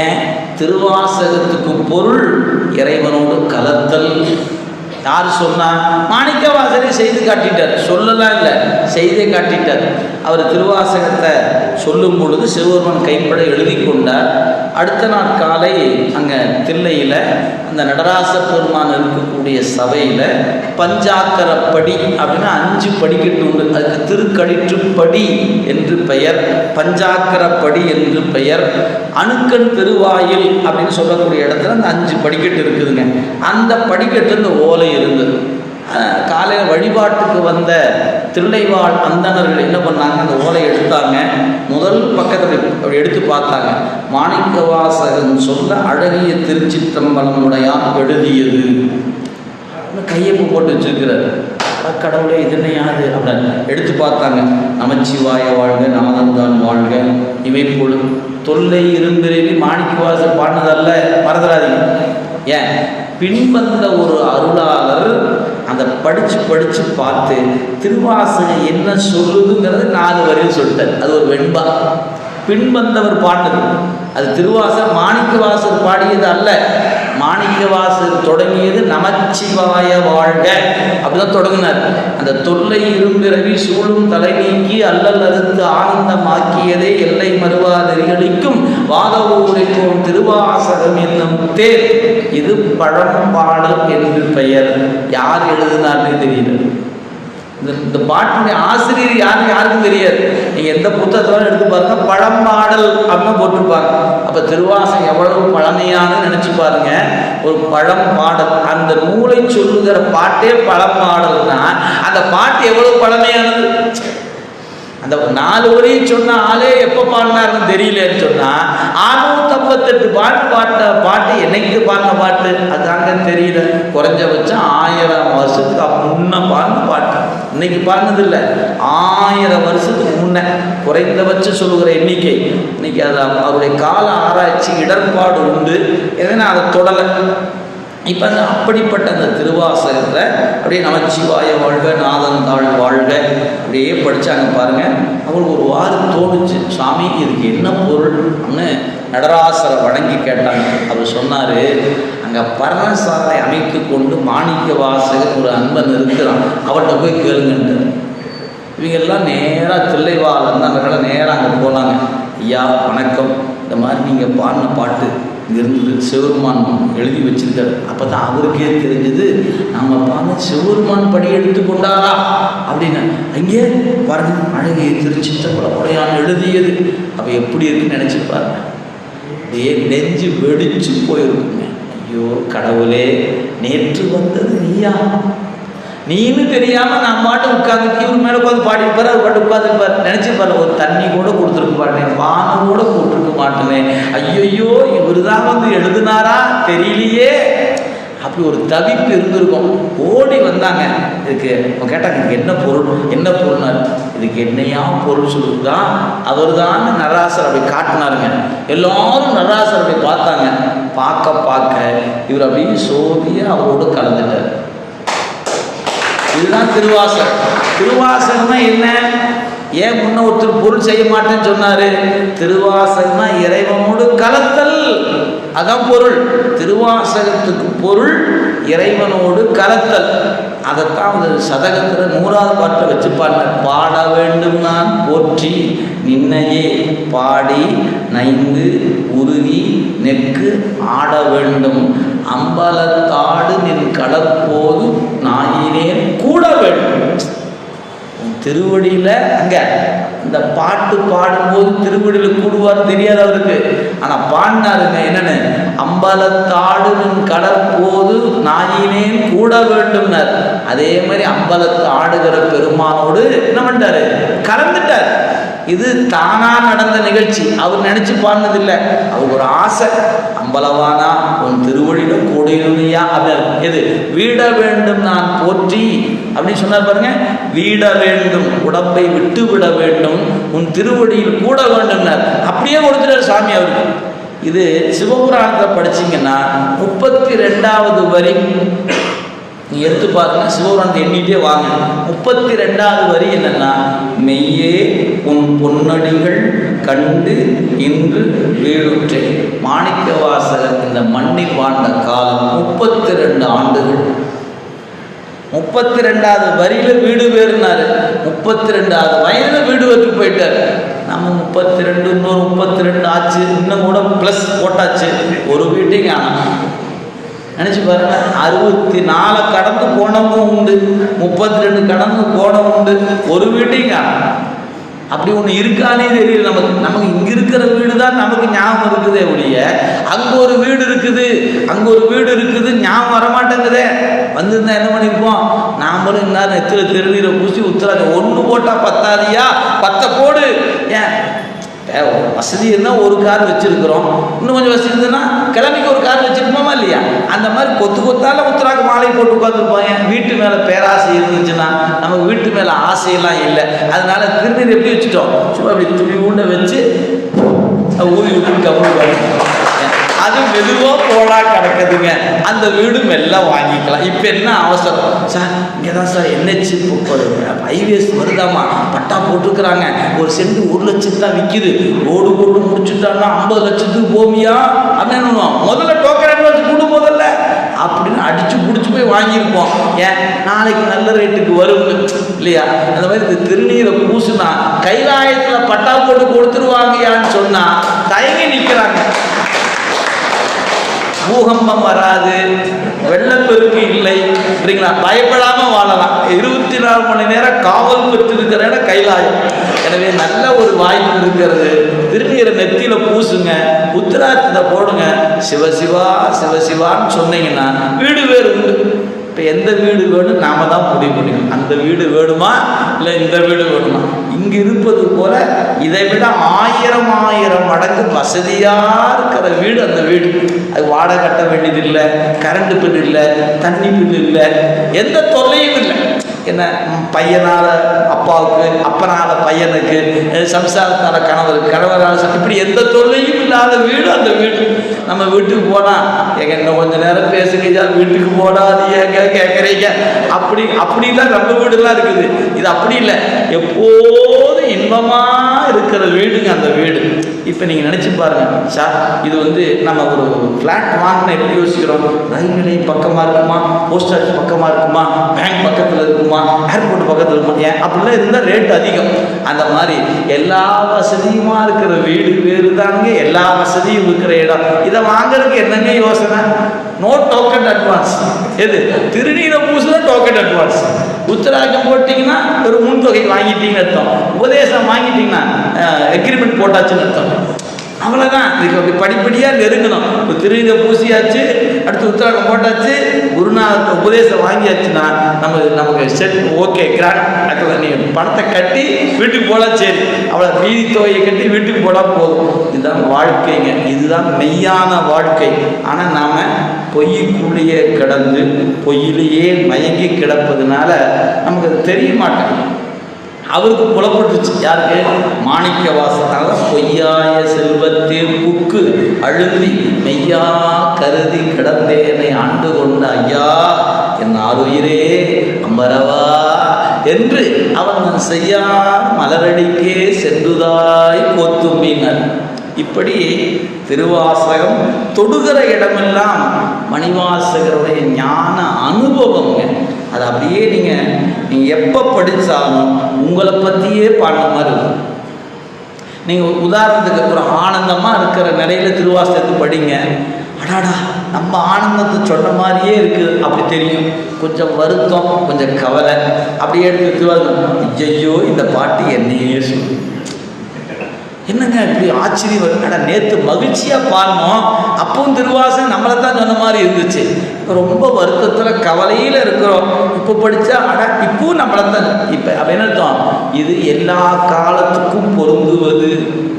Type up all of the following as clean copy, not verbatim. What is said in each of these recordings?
ஏன்? திருவாசகத்துக்கு பொருள் இறைவனோடு கலத்தல். யார் சொன்னா? மாணிக்கவாசகரே செய்து காட்டிட்டார். சொல்லலாம் இல்லை, செய்தே காட்டிட்டார். அவர் திருவாசகத்தை சொல்லும் பொழுது சிவபெருமான் கைப்பட எழுதி கொண்டார். அடுத்த நாள் காலை அங்கே தில்லையில் அந்த நடராச பெருமான் இருக்கக்கூடிய சபையில் பஞ்சாக்கரப்படி அப்படின்னு 5 படிக்கட்டு உண்டு. அதுக்கு திருக்கடிற்றுப்படி என்று பெயர், பஞ்சாக்கரப்படி என்று பெயர். அணுக்கன் திருவாயில் அப்படின்னு சொல்லக்கூடிய இடத்துல அந்த 5 படிக்கட்டு இருக்குதுங்க. அந்த படிக்கட்டு இந்த ஓலை இருந்தது. காலையில் வழிபாட்டுக்கு வந்த தில்லைவாழ் அந்தணர்கள் என்ன பண்ணாங்க? அந்த ஓலை எடுத்தாங்க. முதல் பக்கத்தில் அப்படி எடுத்து பார்த்தாங்க. மாணிக்கவாசகன் சொல்ல அழகிய திருச்சிற்றம்பலமுடையான் எழுதியது. கையெழுத்து போட்டு வச்சிருக்கிறார். கடவுளே இது என்ன யாது அப்படின்னு எடுத்து பார்த்தாங்க. நமச்சிவாய வாழ்க, நாதந்தான் வாழ்க, இவை பொழுது தொல்லை இரும்பிறவி மாணிக்கவாசகர் பாடினதல்ல, மறந்துடாதீங்க. ஏன்? பின்வந்த ஒரு அருளாளர் அதை படித்து பார்த்து திருவாசகம் என்ன சொல்லுதுங்கிறது 4 வரையும் சொல்லிட்டார். அது ஒரு வெண்பா. பின்வந்தவர் பாடினது அது திருவாசகம். மாணிக்கவாசகர் பாடியது அல்ல. மாணிக்கவாசகர் தொடங்கியது நமச்சிவாய வாழ்க அப்படிதான் தொடங்கினார். அந்த தொல்லை இரும்பிறவி சூழும் தலை நீக்கி அல்லல் அறுத்து ஆனந்தமாக்கியதே எல்லை மறுவா நெறிகளிக்கும் வாதவூரைக்கும் திருவாசகம் என்னும் தேர். இது பழம்பாடல் என்று பெயர். யார் எழுதினார்னே தெரியல. இந்த பாட்டுடைய ஆசிரியர் யாருக்கும் தெரியாது. நீங்கள் எந்த புத்தகத்தோடு எடுத்து பாருங்க, பழம்பாடல் அப்படின்னு போட்டிருப்பாங்க. அப்போ திருவாசகம் எவ்வளவு பழமையானு நினச்சி பாருங்க. ஒரு பழம்பாடல், அந்த நூலை சொல்லுகிற பாட்டே பழம்பாடல்னா அந்த பாட்டு எவ்வளவு பழமையானது. அந்த 4 வரையும் சொன்ன ஆளே எப்போ பாடினாருன்னு தெரியலன்னு சொன்னால் 658 பாட்டு என்னைக்கு பாடின பாட்டு அதுதாங்க தெரியல. குறைஞ்சபட்சம் 1000 வருஷத்துக்கு முன்ன பாடின பாட்டு, இன்னைக்கு பாடினதில்லை. 1000 வருஷத்துக்கு முன்ன குறைந்தபட்சம் சொல்லுகிற எண்ணிக்கை. இன்னைக்கு அது அவருடைய கால ஆராய்ச்சி இடர்பாடு உண்டு. ஏன்னா அதை தொடலை. இப்போ அந்த அப்படிப்பட்ட அந்த திருவாசகத்தை அப்படியே நமச்சிவாய வாழ்க, நாதந்தாள் வாழ்க அப்படியே படித்தாங்க பாருங்கள். அவங்களுக்கு ஒரு வாரம் தோணுச்சு, சாமி இதுக்கு என்ன பொருள் அப்படின்னு நடராசரை வணங்கி கேட்டாங்க. அவர் சொன்னார், அங்கே பர்ணசாலை அமைத்து கொண்டு மாணிக்கவாசகர் ஒரு அன்பன் இருக்கிறான், அவர்கிட்ட போய் கேளுங்கன்ட்டு. இவங்கெல்லாம் நேராக தில்லைவாழ் அந்தவர்களை நேராக அங்கே போனாங்க. ஐயா வணக்கம், இந்த மாதிரி நீங்கள் பாடின பாட்டு இங்கிருந்து சிவருமான் எழுதி வச்சிருக்காரு. அப்போ தான் அவருக்கே தெரிஞ்சது நம்ம பாருங்க சிவருமான் படி எடுத்துக்கொண்டாரா அப்படின்னு. அங்கே பாருங்க அழகிய திருச்சிற்றம்பலமுடையான் எழுதியது. அப்போ எப்படி இருக்குன்னு நினச்சி பாருங்க. அப்படியே நெஞ்சு வெடிச்சு போயிருக்குங்க. ஐயோ கடவுளே, நேற்று வந்தது நீயா, நீனு தெரியாமல் நான் பாட்டு உட்காந்து இவர் மேலே உட்காந்து பாடிப்பார், அவர் பாட்டு உட்காந்துருப்பார். நினச்சிப்பார், ஒரு தண்ணி கூட கொடுத்துருக்க மாட்டேன், பானம் கூட போட்டிருக்க மாட்டேனே, ஐயோ இவர் தான் வந்து எழுதுனாரா தெரியலையே. அப்படி ஒரு தவிப்பு இருந்திருக்கும். ஓடி வந்தாங்க. இதுக்கு கேட்டாங்க, இதுக்கு என்ன பொருள்னாரு. இதுக்கு என்னையா பொருள் சொல்லுதா, அவர் தான் நடராசர் அப்படி காட்டினாருங்க. எல்லாரும் நடராசர் அப்படி பார்த்தாங்க. பார்க்க இவர் அப்படியே சோதியா அவரோடு கலந்துட்டார். இதுதான் திருவாசகம். திருவாசகம்னா என்ன? ஏன் முன்ன ஒருத்தர் பொருள் செய்ய மாட்டேன்னு சொன்னாரு? திருவாசகம்னா இறைவனோடு கலத்தல், அதான் பொருள். திருவாசகத்துக்கு பொருள் இறைவனோடு கலத்தல். அதைத்தான் அந்த சதகத்தில் 100வது பாட்டில் வச்சு பாட வேண்டும் நான் போற்றி நின்னையே பாடி நைந்து உருகி நெக்கு ஆட வேண்டும் அம்பலத்தாடு நின் கடற்போது நாயினேன் கூட வேண்டும். திருவடியில் அங்கே இந்த பாட்டு பாடும்போது திருவடியில் கூடுவார்னு தெரியாது அவருக்கு. ஆனால் பாடினாருங்க என்னன்னு, அம்பலத்தாடு நின் கடற்போது நாயினேன் கூட வேண்டும்னார். அதே மாதிரி அம்பலத்து ஆடுகிற பெருமானோடு என்ன பண்ணிட்டாரு, கலந்துட்டார். இது தானா நடந்த நிகழ்ச்சி, அவர் நினைச்சு பாடினதில்லை. அவருக்கு ஒரு ஆசை, அம்பலவானா உன் திருவடியில கூடையா அப்படின்னு. எது வீட வேண்டும் நான் போற்றி அப்படின்னு சொன்னார் பாருங்க. வீட வேண்டும், உடம்பை விட்டு விட வேண்டும், உன் திருவடியில் கூட வேண்டும்னார். அப்படியே கொடுத்துட்டார் சாமி அவருக்கு. இது சிவபுராணத்தை படிச்சிங்கன்னா 32வது வரி நீ எடுத்து பாருங்க. சிவபுராணத்தை எண்ணிட்டே வாங்க. 32வது வரி என்னன்னா, மெய்யே உன் பொன்னடிகள் கண்டு இன்று வீழுற்றேன். மாணிக்கவாசகர் இந்த மண்ணில் வாழ்ந்த காலம் 32 ஆண்டுகள். 32வது வரியில் வீடு பேருனாரு. 32வது வயதில் வீடு வச்சு போயிட்டார். நம்ம 32 இன்னொரு 32 ஆச்சு, இன்னும் கூட ப்ளஸ் போட்டாச்சு, ஒரு வீட்டையும் காணோம். நினச்சி பாருங்க, 64 கடந்து போனவும் உண்டு, 32 கடந்து போனவும் உண்டு, ஒரு வீட்டையும் காணோம். அப்படி ஒன்று இருக்கானே தெரியல நமக்கு இங்கே இருக்கிற வீடு தான் நமக்கு ஞாபகம் இருக்குதே ஒழிய அங்கே ஒரு வீடு இருக்குது, அங்கே ஒரு வீடு இருக்குது ஞாபகம் வரமாட்டேங்குதே. வந்திருந்தா என்ன பண்ணியிருப்போம், நாமளும் இன்னார் நெத்தில திருநீரை பூசி உத்தராஜ ஒன்று போட்டால் பத்தாதியா, 10 போடு. ஏன் வசதி இருந்தால் ஒரு கார் வச்சுருக்கிறோம், இன்னும் கொஞ்சம் வசதி இருந்ததுன்னா கிழமைக்கு ஒரு கார் வச்சுருப்போமா இல்லையா? அந்த மாதிரி கொத்து கொத்தால உத்தராக்கு மாலை போட்டு உட்காந்துருப்பாங்க. வீட்டு மேலே பேராசை இருந்துச்சுன்னா நமக்கு வீட்டு மேலே ஆசையெல்லாம் இல்லை. அதனால திருநீர் எப்படி வச்சுட்டோம், சும்மா அப்படி துணி ஊண்ட வச்சு ஊதி விட்டு கம்முன்னு அது மெதுவாக போடா கிடக்குதுங்க. அந்த வீடு மெல்ல வாங்கிக்கலாம். இப்போ என்ன அவசரம் சார், இங்கே தான் சார் என்ஹெச் ஹைவேஸ் வருதாமா, பட்டா போட்டுருக்குறாங்க, ஒரு சென்ட் 1 லட்சம் தான் விற்கிது, ரோடு போட்டு முடிச்சுட்டான்னா 50 லட்சத்துக்கு போமியா அப்படின்னு முதல்ல டோக்கன் வச்சு கொடு முதல்ல அப்படின்னு அடிச்சு பிடிச்சி போய் வாங்கியிருப்போம். ஏன் நாளைக்கு நல்ல ரேட்டுக்கு வரும் இல்லையா? அந்த மாதிரி இந்த திருநீரை பூசுனா கைலாயத்தில் பட்டா போட்டு கொடுத்துருவாங்கயான்னு சொன்னா தயங்கி நிற்கிறாங்க. பூகம்பம் வராது, வெள்ளப்பெருக்கு இல்லை அப்படிங்களா, பயப்படாம வாழலாம். 24 மணி நேரம் காவல் பெற்றிருக்கிற இடம் கைலாயம். எனவே நல்ல ஒரு வாய்ப்பு இருக்கிறது. திருநீரை நெத்தியில பூசுங்க, உத்திராட்சத்தை போடுங்க, சிவசிவா சிவசிவான்னு சொன்னீங்கன்னா வீடு வேறு உண்டு. இப்போ எந்த வீடு வேணும் நாம தான் முடிவு பண்ணிக்கணும். அந்த வீடு வேணுமா இல்லை இந்த வீடு வேணுமா? இங்கே இருப்பது போல இதை விட 1000 மடங்கு வசதியாக இருக்கிற வீடு அந்த வீடு. அது வாடகை கட்ட வேண்டியதில்லை, கரண்ட் பில் இல்லை, தண்ணி பில் இல்லை, எந்த தொல்லையும் இல்லை. என்ன பையனால அப்பாவுக்கு, அப்பனால பையனுக்கு, சம்சாரத்தால கணவருக்கு, கணவரால் இப்படி எந்த தொல்லையும் இல்லாத வீடு அந்த வீடு. நம்ம வீட்டுக்கு போனால் எங்க இன்னும் கொஞ்சம் நேரம் பேசுங்க, வீட்டுக்கு போடாது ஏங்க கேட்குறீங்க, அப்படிலாம் நம்ம வீடுலாம் இருக்குது. இது அப்படி இல்லை, எப்போதும் இன்பமாக இருக்கிற வீடுங்க அந்த வீடு. இப்போ நீங்கள் நினச்சி பாருங்க சார், இது நம்ம ஒரு ஃப்ளாட் வாங்கினா எப்படி யோசிக்கிறோம், ரயில் நிலையம் பக்கமாக இருக்குமா, போஸ்ட் ஆஃபீஸ் பக்கமாக இருக்குமா, பேங்க் பக்கத்தில் இருக்குமா, ஏர்போர்ட் பக்கத்தில் இருக்குமா, ஏன் அப்படிலாம் இருந்தால் ரேட் அதிகம். அந்த மாதிரி எல்லா வசதியுமா இருக்கிற வீடு வேறு தானுங்க எல்லா வசதியும் இருக்கிற இடம். இதை வாங்குறதுக்கு என்னங்க யோசனை? No token advance. எது திருநீரை பூசுனா டோக்கன் அட்வான்ஸ். உத்தராகம் போட்டிங்கன்னா ஒரு முன்தொகை வாங்கிட்டீங்கன்னு அர்த்தம், உபதேசம் வாங்கிட்டீங்கன்னா எக்ரிமெண்ட் போட்டாச்சுன்னு அர்த்தம். அவ்வளோதான். இதுக்கு அப்படி படிப்படியாக நெருங்கணும். இப்போ திருநீரை பூசியாச்சு, அடுத்து உத்தராகம் போட்டாச்சு, குருநாதத்தை உபதேசம் வாங்கியாச்சுன்னா நமக்கு செட் ஓகே கிராண்ட். நீங்கள் பணத்தை கட்டி வீட்டுக்கு போகலாம், சரி அவ்வளோ மீதி தொகையை கட்டி வீட்டுக்கு போனால் போதும். இதுதான் வாழ்க்கைங்க, இதுதான் மெய்யான வாழ்க்கை. ஆனால் நாம் பொய்க்குள்ளேயே கிடந்து பொய்யிலேயே மயங்கி கிடப்பதுனால நமக்கு அது தெரிய மாட்டேங்குது. அவருக்கு புலப்பட்டுச்சு, யாருக்கு? மாணிக்கவாசனால பொய்யாய செல்வத்தில் புக்கு அழுந்தி மெய்யா கருதி கிடந்தேனை ஆண்டு கொண்ட ஐயா என் ஆறுயிரே அம்பரவா என்று அவன் செய்யார் மலரடிக்கே சென்றுதாய் போத்தும்பினர். இப்படி திருவாசகம் தொடுகிற இடமெல்லாம் மணிவாசகருடைய ஞான அனுபவங்க. அது அப்படியே நீங்கள் எப்போ படித்தாலும் உங்களை பற்றியே பாடுற மாதிரி இருக்கும். நீங்கள் உதாரணத்துக்கு ஒரு ஆனந்தமாக இருக்கிற நிலையில் திருவாசகத்தை படிங்க, அடாடா நம்ம ஆனந்தத்தை சொன்ன மாதிரியே இருக்குது அப்படி தெரியும். கொஞ்சம் வருத்தம், கொஞ்சம் கவலை அப்படியே எடுத்து திருவாசகம், ஐயோ இந்த பாட்டு என்னையே சொல்லு, என்னங்க இப்படி ஆச்சரியம் வருங்க, நேற்று மகிழ்ச்சியாக பாடணும், அப்பவும் திருவாசகம் நம்மளை தான் சொன்ன மாதிரி இருந்துச்சு. ரொம்ப வருத்தத்தில் கவலையில் இருக்கிறோம், இப்போ படித்தா இப்பவும் நம்மளை தான். இப்போ அப்படின்னு அர்த்தம், இது எல்லா காலத்துக்கும் பொருந்துவது.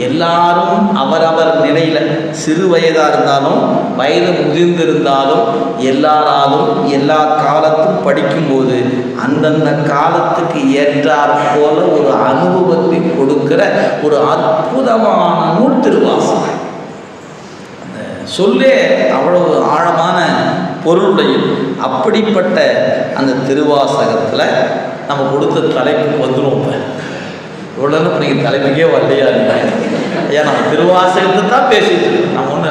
எல்லாரும் அவரவர் நிலையில், சிறு வயதாக இருந்தாலும் வயது முதிர்ந்திருந்தாலும் எல்லாராலும் எல்லா காலத்தும் படிக்கும்போது அந்தந்த காலத்துக்கு ஏற்றாற் போல ஒரு அனுபவத்தை கொடுக்கிற ஒரு அற்புதமான நூல் திருவாசகம். அந்த சொல்லே அவ்வளவு ஆழமான பொருளுடையது. அப்படிப்பட்ட அந்த திருவாசகத்தில் நம்ம கொடுத்த தலைப்புக்கு வந்துடும். இப்போ உடனே இப்போ நீங்கள் தலைப்புக்கே வரலையா? ஏன் நம்ம திருவாசகத்தை தான் பேசிட்டு நம்ம ஒன்று